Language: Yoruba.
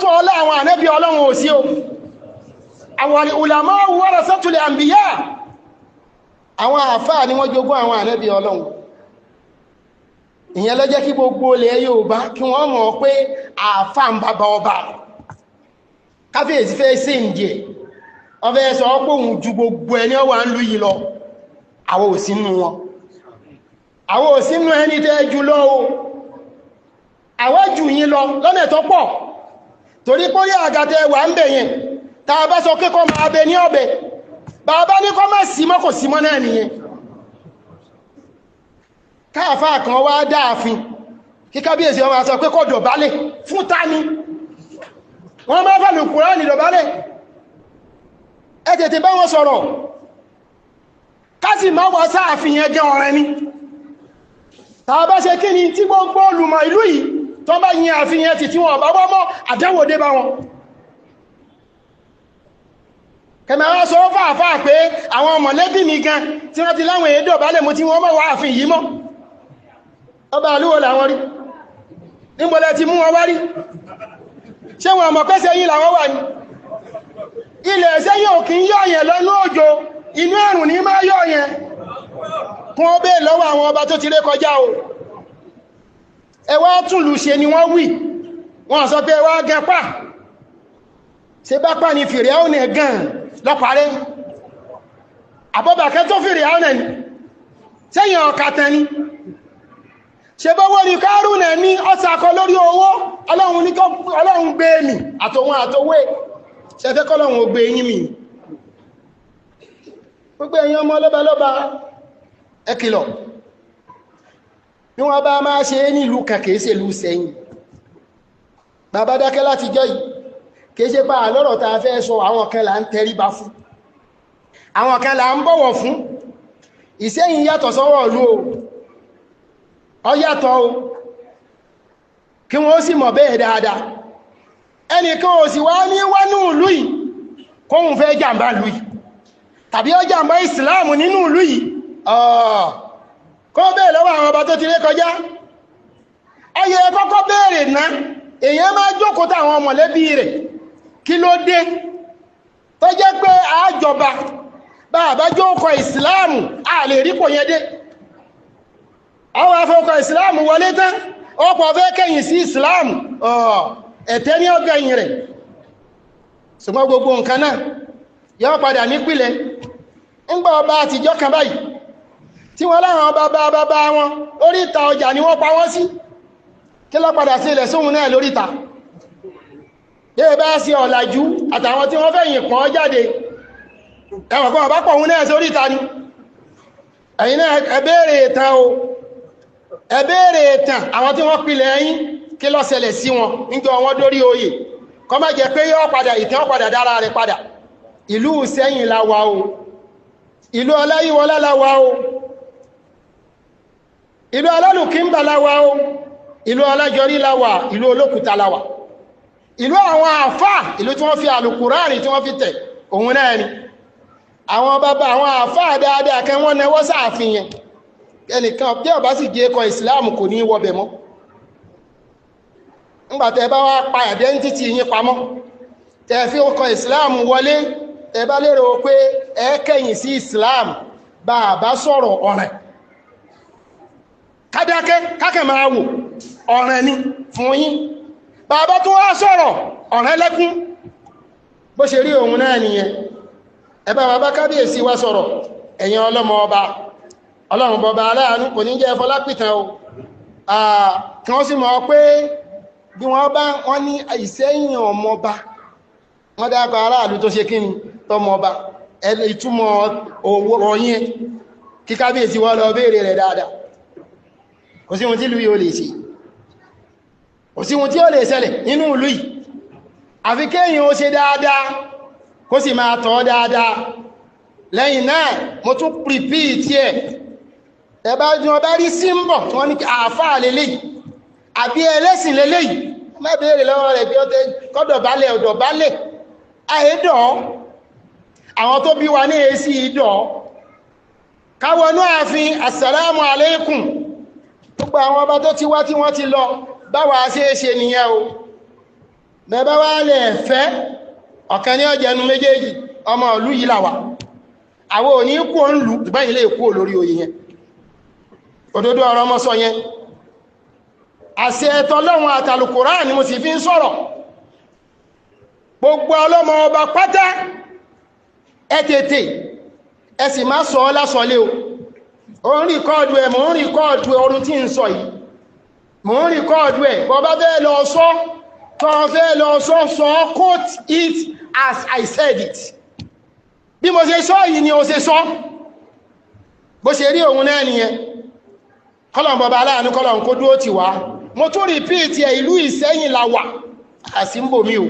tún ọlá àwọn ànábì Ọlọ́run ò sí o àwọn ulama warasatul anbiya àwọn àfáà ni wọ́n jogún àwọn ànábì Ọlọ́run ìyẹn ló jẹ́ kí gbogbo ilẹ̀ Yorùbá kí wọ́n mọ̀ pé àfáà ń bàbá ọba káfíyèsí fẹ́ sí ìjẹ́ ọfẹ́ sọ pé òun ju gbogbo ẹni ọwà ń lú yìí lọ àwọn ò sínú wọn àwọn ò sínú ẹni tẹ́ jù lọ o àwọn jù yín lọ lọ́nà tó pọ̀ torí pé orí àgàtẹ̀ wà ń bẹ̀ yẹn tá a bá sọ pé kọ́ máa bẹ ní ọbẹ̀ bàbá ní kọ́ máa sí mọ́ kò sí mọ́ náà nìyẹn káàfà kan wá dáàfin kí kábíyèsí ọmọ sọ pé kọ́ dọ̀bálẹ̀ fún tani wọ́n máa fà lù Kùránì dọ̀bálẹ̀ ẹ tètè bá wọn sọ̀rọ̀ kásì máa wọ́n sáàfin yẹn jẹ́ ọ̀rẹ́ ní tàà bá ṣe kí ni tí gbogbo olùmọ̀ ìlú yìí tó bá yìn àfihàn ti tí wọ́n bá wọ́n mọ́ àdẹ́wòdé bá wọn kẹmẹ́ wọ́n sọ fàáfàá pé àwọn mọ̀lẹ́bí mi gan tí wọ́n ti láwọn èdè ọ̀bálẹ̀ mú tí wọ́n mọ́ wá àfin yìí mọ́ ọba àlúwò làwọn rí níbọ̀lẹ̀ ti mú wọn wá rí ṣé wọn mọ̀ pẹ́sẹ̀ yìí làwọn wà ní ilẹ̀ ẹ̀ṣẹ́ yóò kí ń yọ́ yẹn lọ́nú òjò inú ẹ̀rùn ní máa yọ́ yẹn kún ó bèè lọ́wọ́ àwọn ọba tó ti ré kọjá o ẹwà túnlù ṣe ni wọ́n wí wọ́n sọ pé ẹwà gẹpà ṣe bá pà ní fìrì àwọn ẹ̀gàn lọ́pàárẹ́ àbọ́bàkẹ́ tó fìrì àwọn ẹni sẹ́yìn ọ̀kàtẹ́ ni ṣe bọ́wọ́ ní Kárúnà ní ọ́sàkọ lórí owó Ọlọ́run gbé mi àtòwọn àtòwé ṣẹ́fẹ́ kọ́lọ̀wọ̀n ó gbé yín mi gbogbo ẹ̀yin ọmọ lọ́balọ́ba ẹ kìlọ̀ bí wọ́n bá máa ṣe ní ìlú kan kìí ṣe ìlú Ṣẹ̀yìn bàbá dákẹ́ láti jọ yìí kìí ṣe pa àlọ́rọ̀ ta fẹ́ sọ àwọn kan là ń tẹríba fún àwọn kan là ń bọ̀wọ̀ fún Ìṣẹ̀yìn yàtọ̀ sọ́wọ́ ìlú ọ yàtọ̀ o kí wọ́n sì mọ̀ bẹ́ẹ̀ dáadáa ẹnìkan ò sì wá ní wánú ìlú yìí kóhun fẹ́ jàmbá ìlú yìí tàbí ó jàmbá ìsìláàmù nínú ìlú yìí kó bẹ́ẹ̀ lọ́wọ́ àwọn ọba tó ti ré kọjá ẹyẹ kọ́kọ́ béèrè náà èyàn máa jókòó táwọn mọ̀lẹ́bí rẹ̀ kí ló dé tó jẹ́ pé àjọba bá àbájókòó ìsìláàmù a lè rípò yẹn dé àwọn afọ́kọ̀ ìsìláàmù wọlé tán ọ̀pọ̀ fẹ́ kẹ́yìn sí ìsìláàmù ẹ̀tẹ́ ní ọgbẹ̀yìn rẹ̀ ṣùgbọ́n gbogbo nǹkan náà yọ́ padà nípìlẹ̀ ńgbà ọba àtijọ́ kan báyìí tí wọ́n láwọn bàbá wọn oríta ọjà ni wọ́n pa wọ́n sí kí ló padà sí ilẹ̀ sóhun náà lóríta yẹ́ bá sí ọ̀làjú àtàwọn tí wọ́n fẹ̀yìn pọ̀ jáde ẹwọ̀n bá pọ̀ òun náà sí oríta ni ẹ̀yin náà ẹ béèrè ìtàn o ẹ béèrè ìtàn àwọn tí wọ́n pilẹ̀ ẹ̀yìn kí ló ṣẹlẹ̀ sí wọn níjọ wọn dórí oyè kó má jẹ́ pé yọ́ padà ìtàn padà dára rẹ̀ padà ìlú Ìṣẹ̀yìn la wà o ìlú Ọláyíwọlá la wà o ìlú Alálùkímbà la wà o ìlú Ọlájọrí la wà ìlú Olókùta la wà ìlú àwọn àfáà ìlú tí wọ́n fi Àlùkùránì tí wọ́n fi tẹ̀ òun náà ni àwọn bàbá àwọn àfáà dáadáa kẹ́ wọ́n náwọ́ sáàfihàn ẹnìkan bí ọba sì jẹ́ ẹkọ̀ ìsìláàmù kò ní wọ́bẹ̀ mọ́ ńgbàtẹ̀ bá wá pa identity yín pamọ́ tẹ́ fi ọkọ̀ ìsìláàmù wọlé tẹ́ bá lérò pé ẹ kẹ́yìn sí ìsìláàmù bá bá sọ̀rọ̀ ọ̀rẹ́ kádákẹ́ kákẹ́ máa wò ọ̀rẹ́ ni fún yín bàbá tó wá sọ̀rọ̀ ọ̀rẹ́ lẹ́kún bó ṣe rí òun náà nìyẹn ẹ bá bàbá kábíyèsí wá sọ̀rọ̀ ẹ̀yin ọlọ́mọ ọba ọlọ́run bọba aláàánú kò ní jẹ́ fọlápìtàn o kí wọ́n sì mọ̀ pé bí wọ́n ní Ìṣẹ̀yìn ọmọba wọ́n dákọ̀ aráàlú tó ṣe kí ni tọmọba ìtumọ̀ ọ̀rọ̀ yẹn kí kábíyèsí wọ́n lọ béèrè rẹ̀ dáadáa kò sí ohun tí ìlú yìí ó lè ṣe kò sí ohun tí ó lè ṣẹlẹ̀ nínú ìlú yìí àfi kéèyàn ó ṣe dáadáa kó sì máa tọ́ dáadáa lẹ́yìn náà mo tún pìrìpìtì ẹ̀ ẹ̀bá jù ọba rí símbọ̀ tí wọ́n ní àáfáà lélẹ́yìí àbí ẹlẹ́sìn lélẹ́yìí má béèrè lọ́wọ́ rẹ̀ bí ó tẹ́ kọ́dọ̀bálẹ̀ ọ̀dọ̀bálẹ̀ àìdọ̀ àwọn tó bí wa ní èsì ìdọ̀ káwọnú ààfin assalamu alaikum gbogbo àwọn ọba tó ti wá tí wọ́n ti lọ báwa ṣe é ṣe nìyẹn o bẹ́bá wá lè fẹ́ ọ̀kan ní ọjẹ́nu méjèèjì ọmọ ìlú yìí làwà àwọn òní kú o ń lù ṣùgbọ́n ilé ìkú olórí oyè yẹn òdodo ọ̀rọ̀ mọ́ sọ yẹn àṣẹ ẹ̀tọ́ lọ́wọ́n àtàlùkùránì ni mo sì fi ń sọ̀rọ̀ gbogbo ọlọ́mọ ọba pátá ẹ tètè ẹ sì má sọ lásọlé o ń rìkọ́ọ̀dù ẹ̀ mò ń rìkọ́ọ̀dù ọdún tí ń sọ yìí mò ń rìkọ́ọ̀dù ẹ̀ bọ́bá fẹ́ lọ sọ tọ́ fẹ́ lọ sọ quote it as I said it bí mo ṣe sọ yìí ni o ṣe sọ bó ṣe rí òun náà nìyẹn kọ́lọ̀ bọ̀bá aláàánú kọ́lọ̀ kó dúró tì wá mo tún repeat ẹ̀ ìlú Ìṣẹ́yìn la wà àsìmbòmí o